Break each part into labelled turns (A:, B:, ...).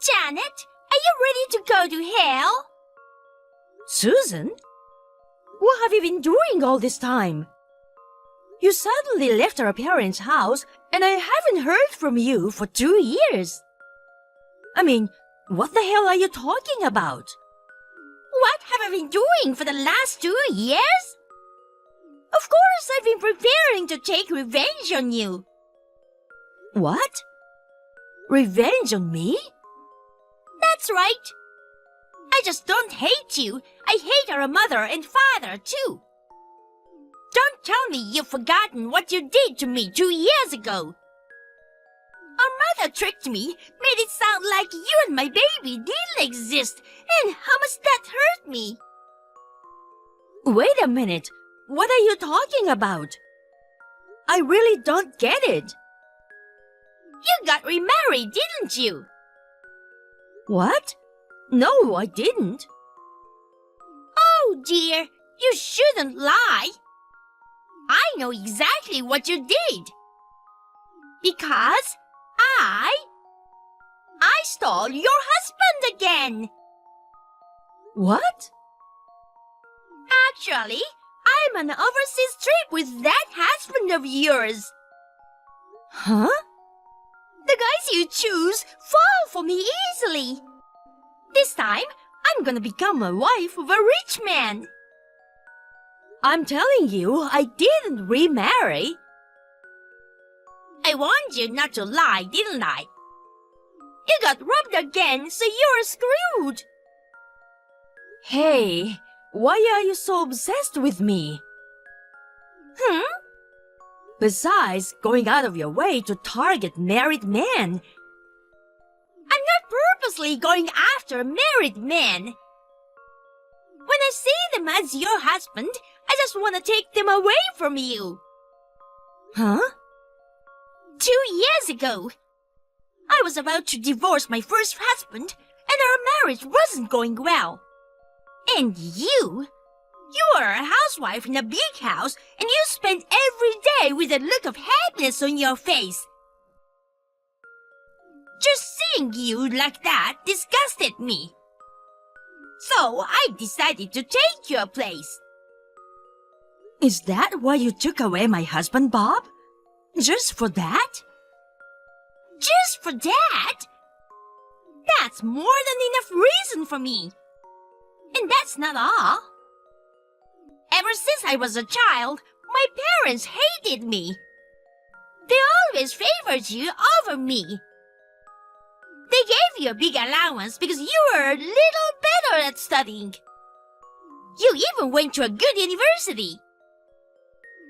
A: Janet, are you ready to go to hell?
B: Susan? What have you been doing all this time? You suddenly left our parents' house and I haven't heard from you for 2 years. I mean, what the hell are you talking about?
A: What have I been doing for the last 2 years? Of course, I've been preparing to take revenge on you.
B: What? Revenge on me?
A: That's right. I just don't hate you. I hate our mother and father, too. Don't tell me you've forgotten what you did to me 2 years ago. Our mother tricked me, made it sound like you and my baby didn't exist, and how much that hurt me.
B: Wait a minute. What are you talking about? I really don't get it.
A: You got remarried, didn't you?
B: What? No, I didn't.
A: Oh dear, you shouldn't lie. I know exactly what you did. Because I stole your husband again.
B: What?
A: Actually, I'm on an overseas trip with that husband of yours.
B: Huh?
A: The guys you choose fall for me easily. This time, I'm gonna become a wife of a rich man.
B: I'm telling you, I didn't remarry.
A: I warned you not to lie, didn't I? You got robbed again, so you're screwed.
B: Hey, why are you so obsessed with me? Besides, going out of your way to target married men.
A: I'm not purposely going after married men. When I see them as your husband, I just want to take them away from you.
B: Huh?
A: 2 years ago, I was about to divorce my first husband, and our marriage wasn't going well. And you are a housewife in a big house, and you spent every day with a look of happiness on your face. Just seeing you like that disgusted me. So I decided to take your place.
B: Is that why you took away my husband, Bob? Just for that?
A: Just for that? That's more than enough reason for me. And that's not all. Ever since I was a child, my parents hated me. They always favored you over me. They gave you a big allowance because you were a little better at studying. You even went to a good university.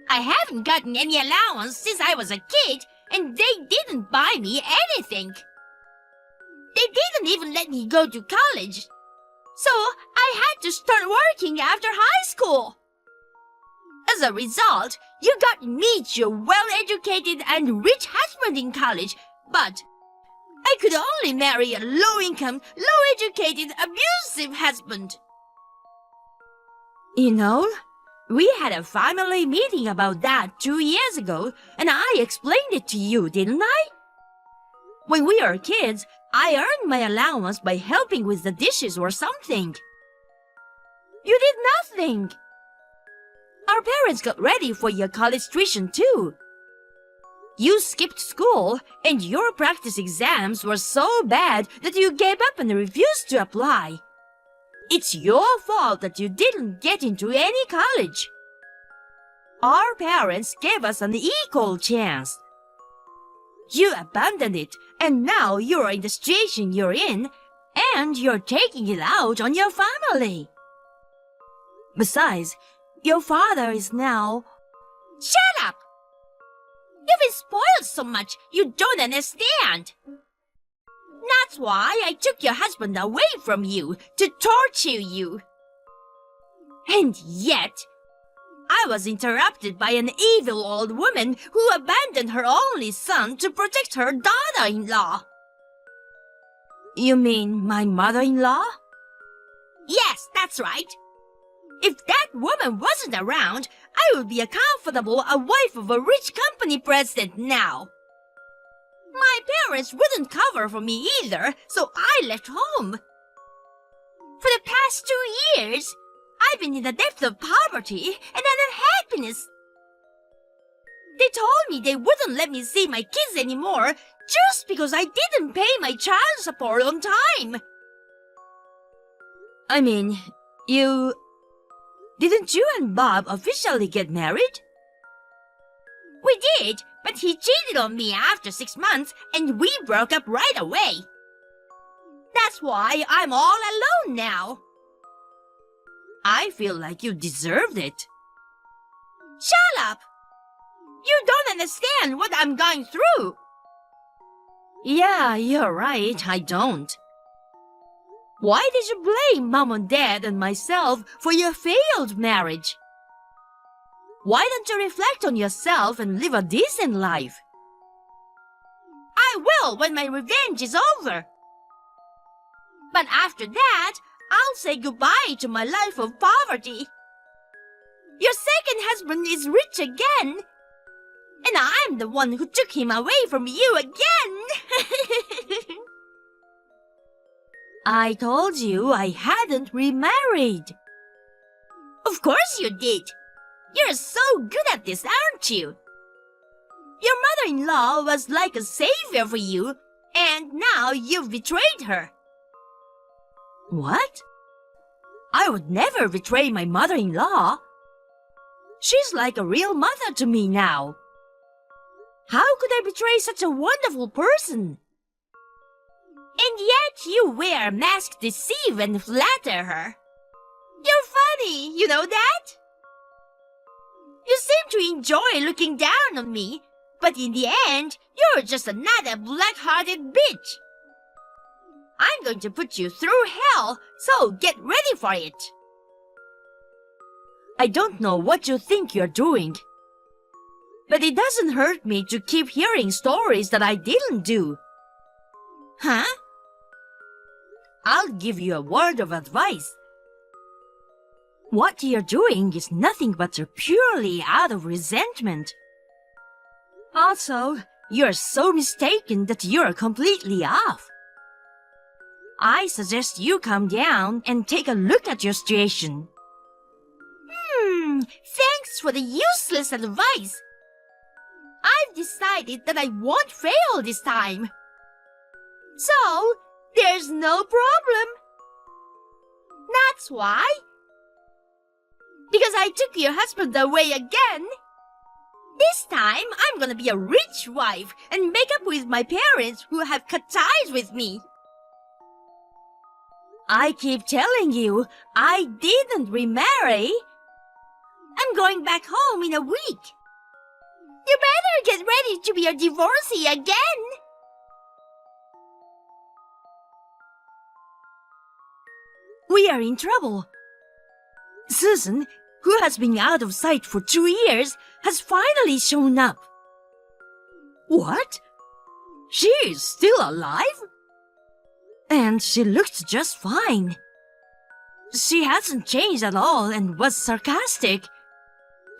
A: I haven't gotten any allowance since I was a kid, and they didn't buy me anything. They didn't even let me go to college. So I had to start working after high school. As a result, you got to meet your well-educated and rich husband in college, but I could only marry a low-income, low-educated, abusive husband.
B: You know, we had a family meeting about that 2 years ago, and I explained it to you, didn't I? When we were kids, I earned my allowance by helping with the dishes or something. You did nothing. Our parents got ready for your college tuition too. You skipped school, and your practice exams were so bad that you gave up and refused to apply. It's your fault that you didn't get into any college. Our parents gave us an equal chance. You abandoned it, and now you're in the situation you're in, and you're taking it out on your family. Besides, your father is now...
A: Shut up! You've been spoiled so much you don't understand. That's why I took your husband away from you, to torture you. And yet, I was interrupted by an evil old woman who abandoned her only son to protect her daughter-in-law.
B: You mean my mother-in-law?
A: Yes, that's right. If that woman wasn't around, I would be a comfortable wife of a rich company president now.
B: My parents wouldn't cover for me either, so I left home. For the past 2 years, I've been in the depth of poverty and unhappiness. They told me they wouldn't let me see my kids anymore just because I didn't pay my child support on time. I mean, didn't you and Bob officially get married? We did, but he cheated on me after 6 months and we broke up right away. That's why I'm all alone now. I feel like you deserved it. Shut up! You don't understand what I'm going through. Yeah, you're right, I don't. Why did you blame Mom and Dad and myself for your failed marriage? Why don't you reflect on yourself and live a decent life? I will when my revenge is over. But after that, I'll say goodbye to my life of poverty. Your second husband is rich again. And I'm the one who took him away from you again. I told you I hadn't remarried. Of course you did. You're so good at this, aren't you? Your mother-in-law was like a savior for you, and now you've betrayed her. What? I would never betray my mother-in-law. She's like a real mother to me now. How could I betray such a wonderful person? And yet you wear a mask to deceive and flatter her. You're funny, you know that? You seem to enjoy looking down on me, but in the end, you're just another black-hearted bitch. I'm going to put you through hell, so get ready for it. I don't know what you think you're doing, but it doesn't hurt me to keep hearing stories that I didn't do. Huh? I'll give you a word of advice. What you're doing is nothing but purely out of resentment. Also, you're so mistaken that you're completely off. I suggest you calm down and take a look at your situation. Thanks for the useless advice. I've decided that I won't fail this time. So, there's no problem. That's why. Because I took your husband away again. This time, I'm gonna be a rich wife and make up with my parents who have cut ties with me. I keep telling you, I didn't remarry. I'm going back home in a week. You better get ready to be a divorcee again. We are in trouble. Susan, who has been out of sight for 2 years, has finally shown up. What? She is still alive? And she looked just fine. She hasn't changed at all and was sarcastic.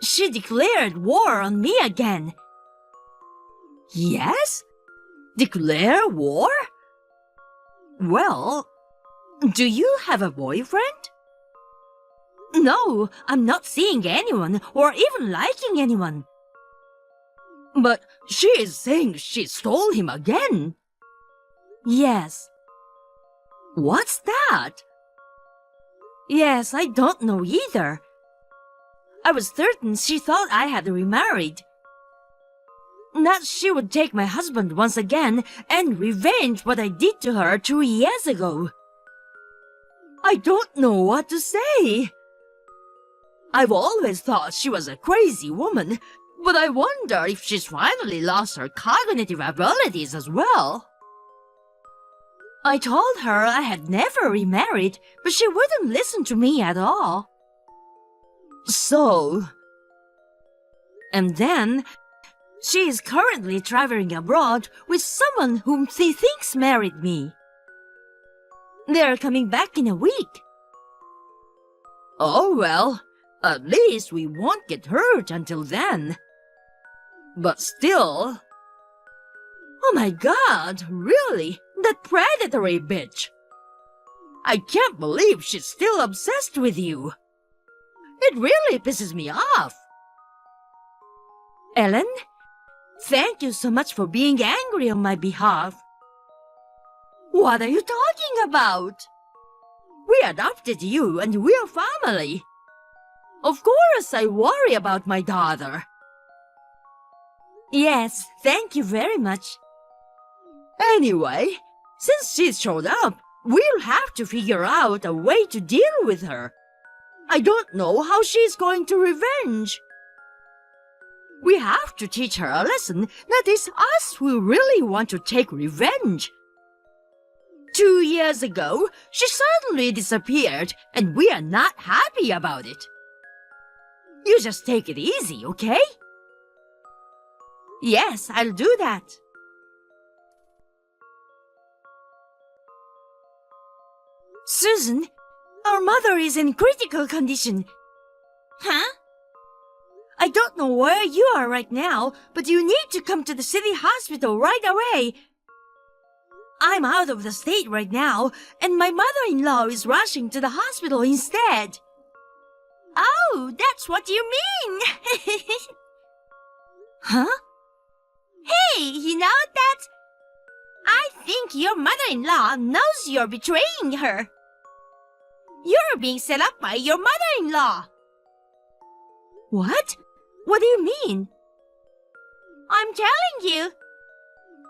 B: She declared war on me again. Yes? Declare war? Well, do you have a boyfriend? No, I'm not seeing anyone or even liking anyone. But she is saying she stole him again. Yes. What's that? Yes, I don't know either. I was certain she thought I had remarried. That she would take my husband once again and revenge what I did to her 2 years ago. I don't know what to say. I've always thought she was a crazy woman, but I wonder if she's finally lost her cognitive abilities as well. I told her I had never remarried, but she wouldn't listen to me at all. And then, she is currently traveling abroad with someone whom she thinks married me. They're coming back in a week. Oh well, at least we won't get hurt until then. But still... Oh my God, really? That predatory bitch. I can't believe she's still obsessed with you. It really pisses me off. Ellen, thank you so much for being angry on my behalf. What are you talking about? We adopted you and we're family. Of course I worry about my daughter. Yes, thank you very much. Anyway, since she showed up, we'll have to figure out a way to deal with her. I don't know how she's going to revenge. We have to teach her a lesson that it's us who really want to take revenge. 2 years ago, she suddenly disappeared, and we are not happy about it. You just take it easy, okay? Yes, I'll do that. Susan, our mother is in critical condition.
A: Huh?
B: I don't know where you are right now, but you need to come to the city hospital right away. I'm out of the state right now, and my mother-in-law is rushing to the hospital instead.
A: Oh, that's what you mean.
B: Huh?
A: Hey, you know that? I think your mother-in-law knows you're betraying her. You're being set up by your mother-in-law.
B: What? What do you mean?
A: I'm telling you.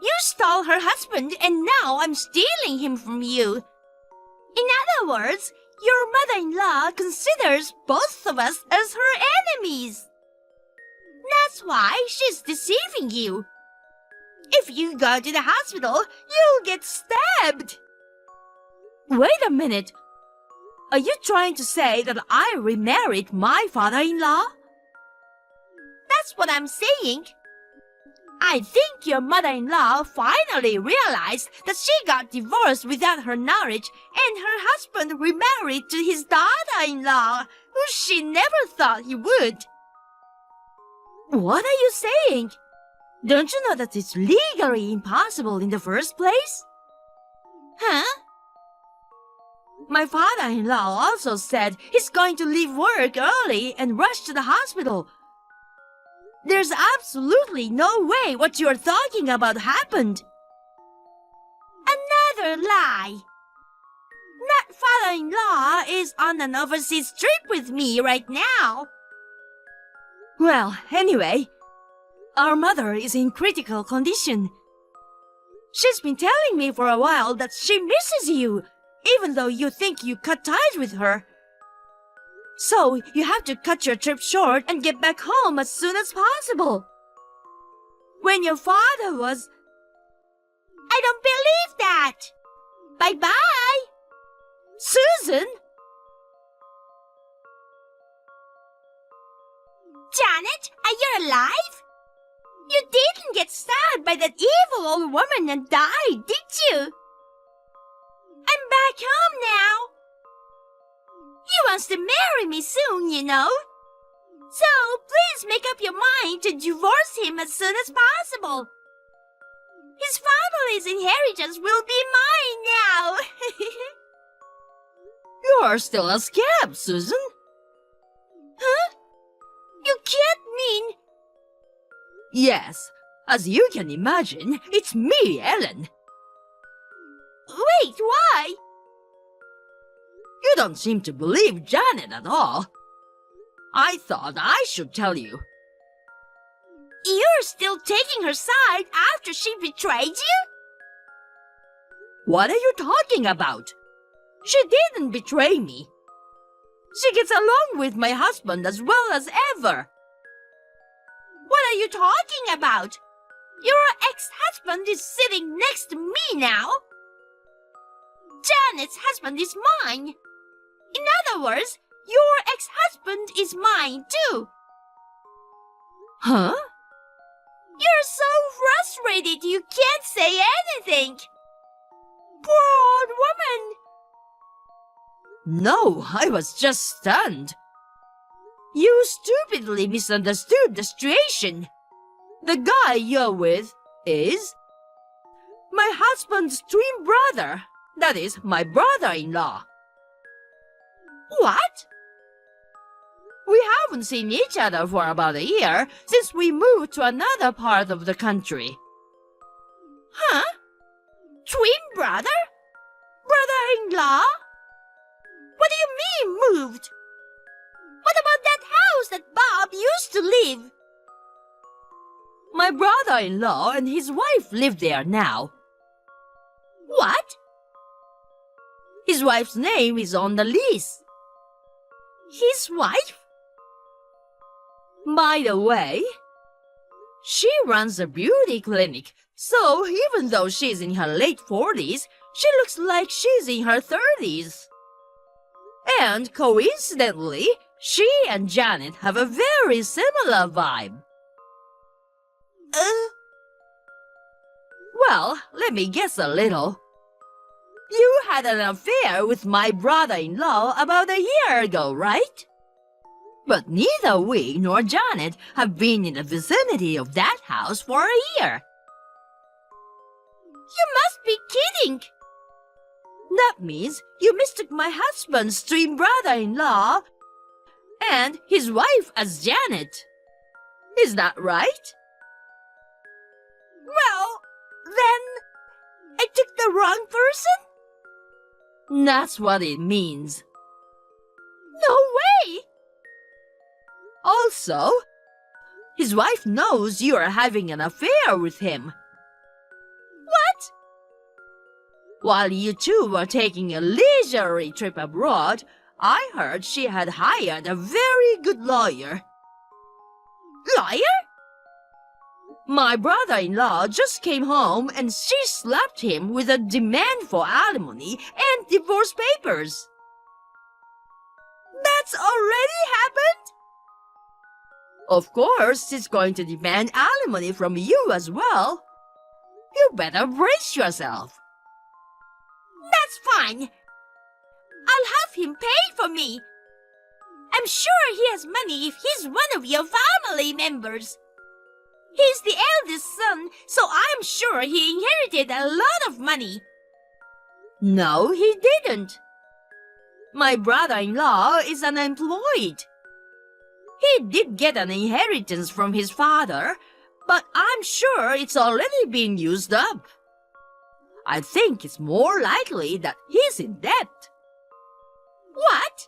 A: You stole her husband and now I'm stealing him from you. In other words, your mother-in-law considers both of us as her enemies. That's why she's deceiving you. If you go to the hospital, you'll get stabbed.
B: Wait a minute. Are you trying to say that I remarried my father-in-law?
A: That's what I'm saying. I think your mother-in-law finally realized that she got divorced without her knowledge and her husband remarried to his daughter-in-law, who she never thought he would.
B: What are you saying? Don't you know that it's legally impossible in the first place?
A: Huh?
B: My father-in-law also said he's going to leave work early and rush to the hospital. There's absolutely no way what you're talking about happened.
A: Another lie. That father-in-law is on an overseas trip with me right now.
B: Well, anyway, our mother is in critical condition. She's been telling me for a while that she misses you, even though you think you cut ties with her. So you have to cut your trip short and get back home as soon as possible. When your father was...
A: I don't believe that. Bye-bye.
B: Susan!
A: Janet, are you alive? You didn't get stabbed by that evil old woman and die, did you? I'm back home now. He wants to marry me soon, you know. So please make up your mind to divorce him as soon as possible. His family's inheritance will be mine now.
B: You're still a scab, Susan.
A: Huh? You can't mean...
B: Yes, as you can imagine, it's me, Ellen.
A: Wait, why?
B: You don't seem to believe Janet at all. I thought I should tell you.
A: You're still taking her side after she betrayed you?
B: What are you talking about? She didn't betray me. She gets along with my husband as well as ever.
A: What are you talking about? Your ex-husband is sitting next to me now. Janet's husband is mine. In other words, your ex-husband is mine too.
B: Huh?
A: You're so frustrated you can't say anything. Poor old woman.
B: No, I was just stunned. You stupidly misunderstood the situation. The guy you're with is... husband's twin brother. That is, my brother-in-law.
A: What?
B: We haven't seen each other for about a year since we moved to another part of the country.
A: Huh? Twin brother? Brother-in-law? What do you mean, moved? What about that house that Bob used to live?
B: My brother-in-law and his wife live there now.
A: What?
B: His wife's name is on the lease.
A: His wife?
B: By the way, she runs a beauty clinic, so even though she's in her late 40s, she looks like she's in her 30s. And coincidentally, she and Janet have a very similar vibe. Well, let me guess a little. You had an affair with my brother-in-law about a year ago, right? But neither we nor Janet have been in the vicinity of that house for a year.
A: You must be kidding.
B: That means you mistook my husband's twin brother-in-law and his wife as Janet. Is that right?
A: Well, then I took the wrong person?
B: That's what it means.
A: No way!
B: Also, his wife knows you are having an affair with him.
A: What?
B: While you two were taking a leisurely trip abroad, I heard she had hired a very good lawyer.
A: Lawyer?
B: My brother-in-law just came home and she slapped him with a demand for alimony and divorce papers.
A: That's already happened?
B: Of course, she's going to demand alimony from you as well. You better brace yourself.
A: That's fine. I'll have him pay for me. I'm sure he has money if he's one of your family members. He's the eldest son, so I'm sure he inherited a lot of money.
B: No, he didn't. My brother-in-law is unemployed. He did get an inheritance from his father, but I'm sure it's already been used up. I think it's more likely that he's in debt.
A: What?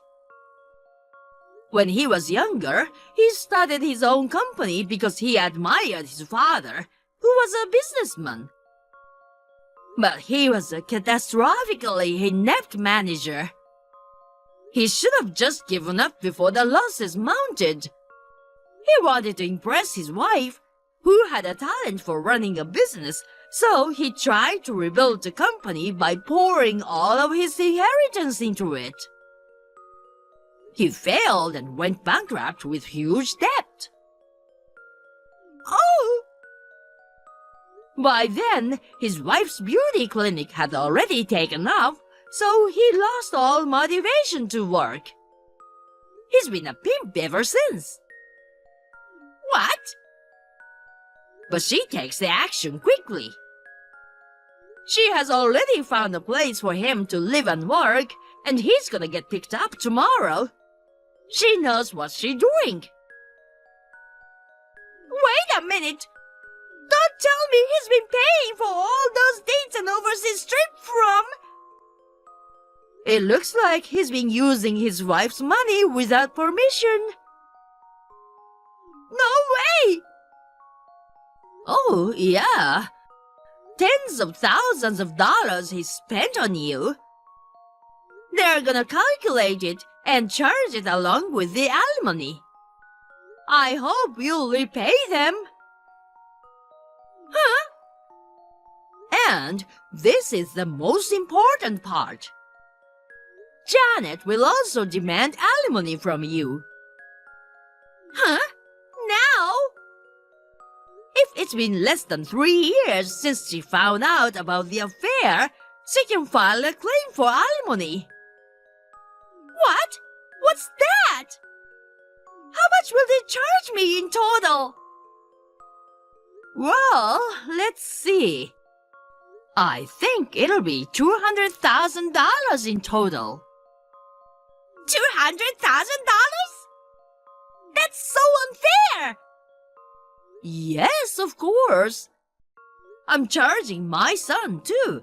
B: When he was younger, he started his own company because he admired his father, who was a businessman. But he was a catastrophically inept manager. He should have just given up before the losses mounted. He wanted to impress his wife, who had a talent for running a business, so he tried to rebuild the company by pouring all of his inheritance into it. He failed and went bankrupt with huge debt.
A: Oh!
B: By then, his wife's beauty clinic had already taken off, so he lost all motivation to work. He's been a pimp ever since.
A: What?
B: But she takes the action quickly. She has already found a place for him to live and work, and he's gonna get picked up tomorrow. She knows what she's doing.
A: Wait a minute. Don't tell me he's been paying for all those dates and overseas trip from...
B: It looks like he's been using his wife's money without permission.
A: No way!
B: Oh, yeah. Tens of thousands of dollars he spent on you. They're gonna calculate it and charge it along with the alimony. I hope you'll repay them.
A: Huh?
B: And this is the most important part. Janet will also demand alimony from you.
A: Huh? Now?
B: If it's been less than 3 years since she found out about the affair, she can file a claim for alimony.
A: What? What's that? How much will they charge me in total?
B: Well, let's see. I think it'll be $200,000 in total.
A: $200,000? That's so unfair!
B: Yes, of course. I'm charging my son too.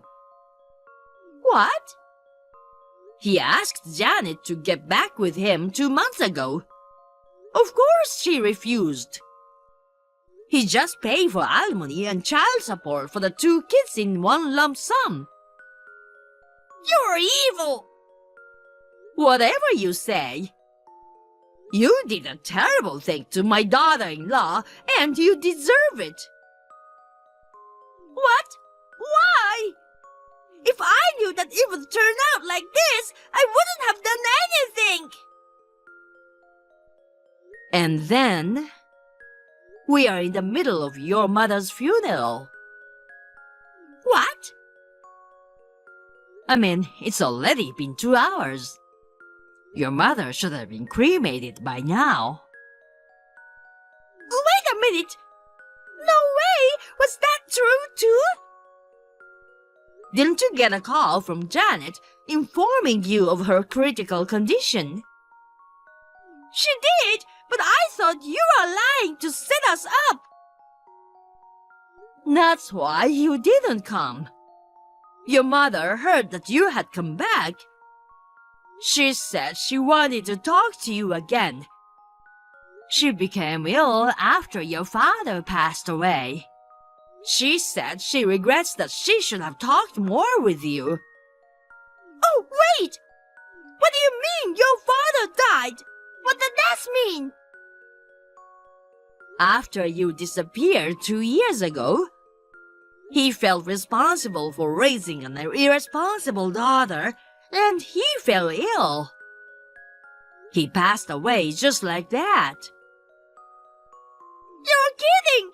A: What?
B: He asked Janet to get back with him 2 months ago. Of course she refused. He just paid for alimony and child support for the 2 kids in one lump sum.
A: You're evil!
B: Whatever you say. You did a terrible thing to my daughter-in-law, and you deserve it.
A: What? Why? If I knew that it would turn out like this, I wouldn't have done anything!
B: And then, we are in the middle of your mother's funeral.
A: What?
B: I mean, it's already been 2 hours. Your mother should have been cremated by now.
A: Wait a minute! No way! Was that true too?
B: Didn't you get a call from Janet informing you of her critical condition?
A: She did, but I thought you were lying to set us up.
B: That's why you didn't come. Your mother heard that you had come back. She said she wanted to talk to you again. She became ill after your father passed away. She said she regrets that she should have talked more with you.
A: Oh, wait! What do you mean your father died? What did that mean?
B: After you disappeared 2 years ago, he felt responsible for raising an irresponsible daughter, and he fell ill. He passed away just like that.
A: You're kidding!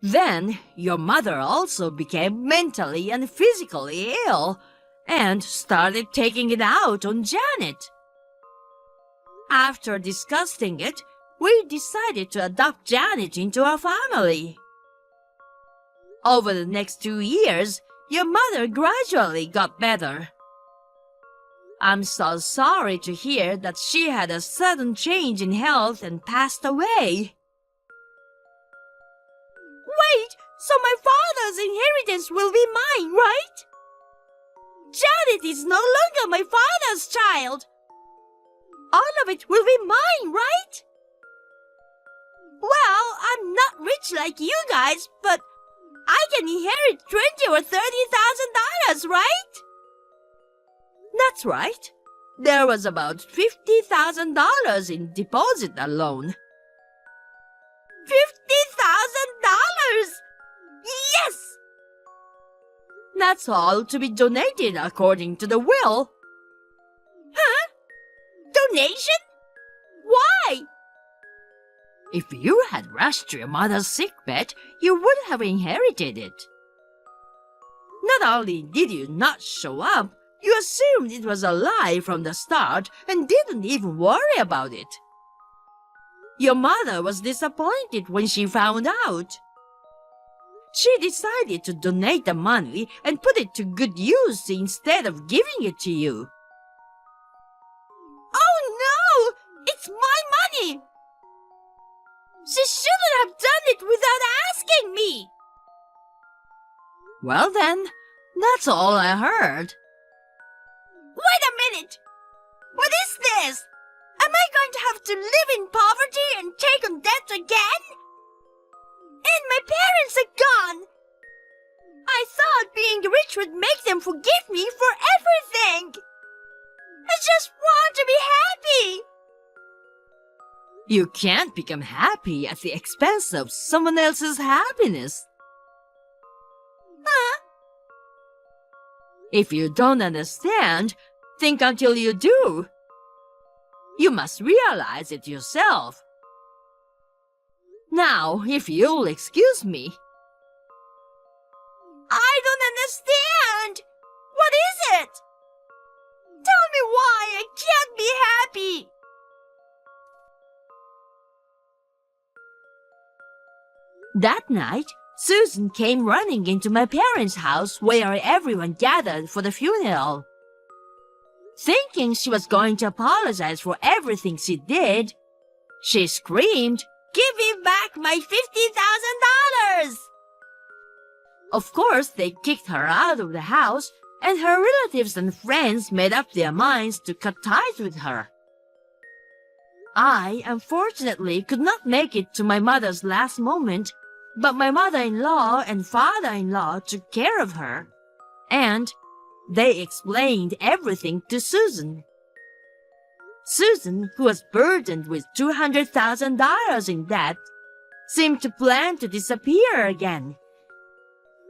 B: Then, your mother also became mentally and physically ill and started taking it out on Janet. After discussing it, we decided to adopt Janet into our family. Over the next 2 years, your mother gradually got better. I'm so sorry to hear that she had a sudden change in health and passed away.
A: Wait, so my father's inheritance will be mine, right? Janet is no longer my father's child. All of it will be mine, right? Well, I'm not rich like you guys, but I can inherit $20,000 or $30,000, right?
B: That's right. There was about $50,000 in deposit alone.
A: $50,000! Yes!
B: That's all to be donated according to the will.
A: Huh? Donation? Why?
B: If you had rushed to your mother's sickbed, you would have inherited it. Not only did you not show up, you assumed it was a lie from the start and didn't even worry about it. Your mother was disappointed when she found out. She decided to donate the money and put it to good use instead of giving it to you.
A: Oh no! It's my money! She shouldn't have done it without asking me!
B: Well then, that's all I heard.
A: Wait a minute! What is this? Am I going to have to live in poverty and take on debt again? And my parents are gone! I thought being rich would make them forgive me for everything! I just want to be happy!
B: You can't become happy at the expense of someone else's happiness.
A: Huh?
B: If you don't understand, think until you do. You must realize it yourself. Now, if you'll excuse me.
A: I don't understand! What is it? Tell me why I can't be happy!
B: That night, Susan came running into my parents' house where everyone gathered for the funeral. Thinking she was going to apologize for everything she did, she screamed, "Give me back my $50,000! Of course, they kicked her out of the house, and her relatives and friends made up their minds to cut ties with her. I, unfortunately, could not make it to my mother's last moment, but my mother-in-law and father-in-law took care of her, and they explained everything to Susan. Susan, who was burdened with $200,000 in debt, seemed to plan to disappear again.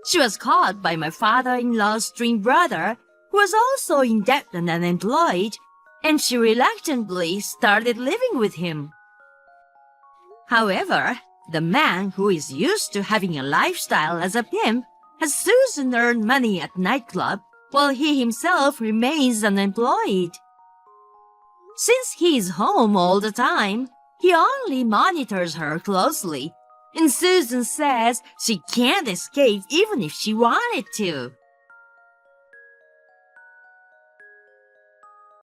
B: She was caught by my father-in-law's twin brother, who was also in debt and unemployed, and she reluctantly started living with him. However, the man who is used to having a lifestyle as a pimp has Susan earn money at nightclub while he himself remains unemployed. Since he is home all the time, he only monitors her closely, and Susan says she can't escape even if she wanted to.